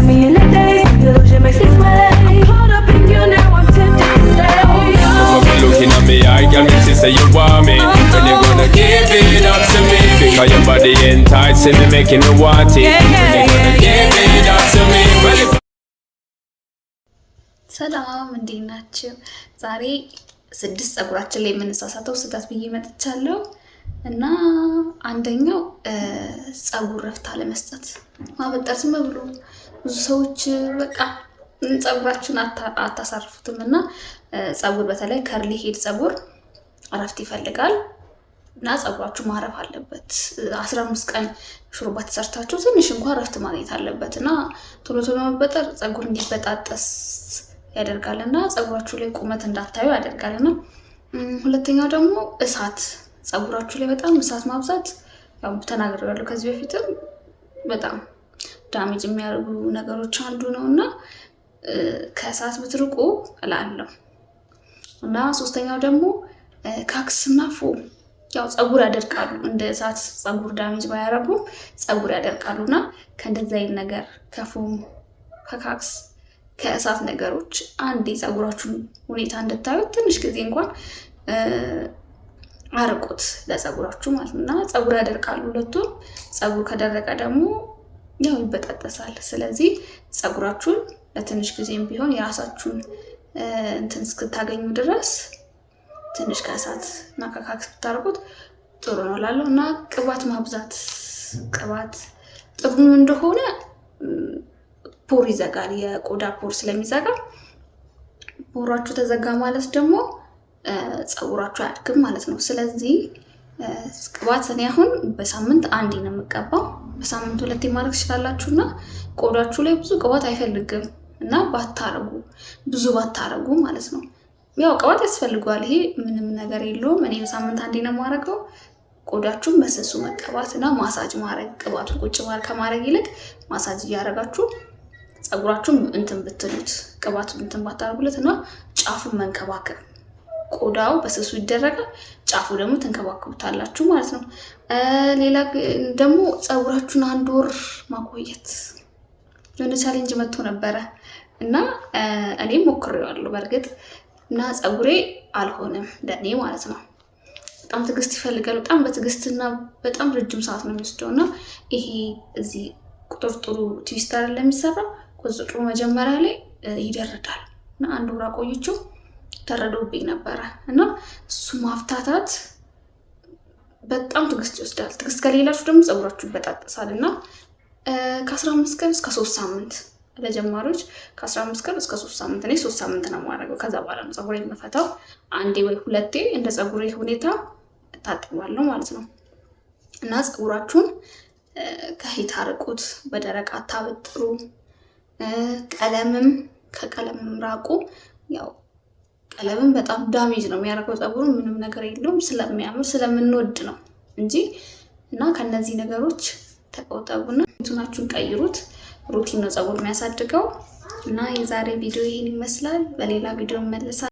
me in the days, illusion makes it sway. I'm caught up in you now, I'm tempted to stay. Never looking at me, I can make you say you want me. When you gonna give it up to me? Because your body enticing me, making me want it. When you gonna give it up to me? ሰላም እንዴት ናችሁ? ዛሬ 6 ጸጉራችን ላይ የምንሳሳተው ስህተት ብዬ መጥቻለሁ እና አንደኛው ጸጉር ረፍት አለመስጠት፣ ማበጠር ዝም ብሎ ብዙ ሰዎች በቃ ጸጉራችሁን አታሳርፉትም እና ጸጉር በተለይ ከርሊ ሄድ ጸጉር ረፍት ይፈልጋል እና ጸጉራችሁ ማረፍ አለበት። 15 ቀን ሹሩባ ተሰርታችሁ ትንሽ እንኳን ረፍት ማግኘት አለበት እና ቶሎ ቶሎ መበጠር ጸጉር እንዲበጣጠስ ያደርጋልና ጸጉራችሁ ላይ ቁመት እንዳታዩ ያደርጋልና ሁለተኛው ደግሞ እሳት፣ ጸጉራችሁ ላይ በጣም እሳት ማብዛት ያው ተናግሬያለሁ ከዚህ በፊትም በጣም ዳሜጅ የሚያደርጉ ነገሮች አንዱ ነውና ከእሳት ብትርቁ እላለሁ። እና ሶስተኛው ደግሞ ካክስና ፎም ያው ጸጉር ያደርቃሉ። እንደ እሳት ጸጉር ዳሜጅ ባያረጉ ጸጉር ያደርቃሉና ከእንደዚህ አይነት ነገር ከፎም ከካክስ ከእሳት ነገሮች አንዴ ጸጉራችሁን ሁኔታ እንድታዩት ትንሽ ጊዜ እንኳን አርቁት ለጸጉራችሁ ማለት ነውና ጸጉር ያደርቃሉ ሁለቱም። ጸጉር ከደረቀ ደግሞ ያው ይበጣጠሳል። ስለዚህ ጸጉራችሁን ለትንሽ ጊዜም ቢሆን የራሳችሁን እንትን እስክታገኙ ድረስ ትንሽ ከእሳት እና ከካክስ ብታርቁት ጥሩ ነው እላለሁ። እና ቅባት ማብዛት፣ ቅባት ጥሩ እንደሆነ ፖር ይዘጋል። የቆዳ ፖር ስለሚዘጋ ፖራችሁ ተዘጋ ማለት ደግሞ ጸጉራችሁ አያድግም ማለት ነው። ስለዚህ ቅባት እኔ አሁን በሳምንት አንዴ ነው የምቀባው። በሳምንት 2 ማድረግ ትችላላችሁና ቆዳችሁ ላይ ብዙ ቅባት አይፈልግም እና ብዙ ባታረጉ ማለት ነው። ያው ቅባት ያስፈልጋል፣ ይሄ ምንም ነገር የለውም። እኔ በሳምንት አንዴ ነው የማደርገው። ቆዳችሁን በስሱ መቀባትና ማሳጅ ማድረግ፣ ቅባቱን ቁጭ ከማድረግ ይልቅ ማሳጅ እያደረጋችሁ ጸጉራችሁን እንትን ብትሉት ቅባቱን እንትን ባታረጉለትና ጫፉን መንከባከብ። ቆዳው በስሱ ይደረጋል፣ ጫፉ ደግሞ ተንከባከቡታላችሁ ማለት ነው። ሌላ ደግሞ ጸጉራችሁን 1 ወር ማቆየት የሆነ ቻሌንጅ መጥቶ ነበረ እና እኔም ሞክሬዋለሁ በርግጥ እና ጸጉሬ አልሆነም ለኔ ማለት ነው። በጣም ትዕግስት ይፈልጋል። በጣም በትዕግስትና በጣም ረጅም ሰዓት ነው የሚወስደውና ይሄ እዚህ ቁጥርጥሩ ትዊስተር ለሚሰራው ቁጥርጥሩ መጀመሪያ ላይ ይደረዳል እና 1 ወር አቆይቼው ተረዶብኝ ነበረ እና እሱ ማፍታታት በጣም ትዕግስት ይወስዳል። ትዕግስት ከሌላችሁ ደግሞ ጸጉራችሁ ይበጣጠሳልና ከ15 ቀን እስከ 3 ሳምንት ለጀማሪዎች ከ15 ቀን እስከ 3 ሳምንት እኔ 3 ሳምንት ነው የማደርገው። ከዛ በኋላ ነው ጸጉሬን የምፈታው። አንዴ ወይ 2 እንደ ጸጉሬ ሁኔታ እታጠባለሁ ማለት ነው። እና ጸጉራችሁን ከሂት አርቁት፣ በደረቅ አታበጥሩ። ከቀለምም ራቁ። ያው ቀለምም በጣም ዳሜጅ ነው የሚያደርገው ጸጉሩን፣ ምንም ነገር የለውም ስለሚያምር ስለምንወድ ነው እንጂ እና ከነዚህ ነገሮች ተቆጠቡና ሩቲናችሁን ቀይሩት። ሩቲን ነው ጸጉር የሚያሳድገው። እና የዛሬ ቪዲዮ ይሄን ይመስላል። በሌላ ቪዲዮ እንመለሳለን።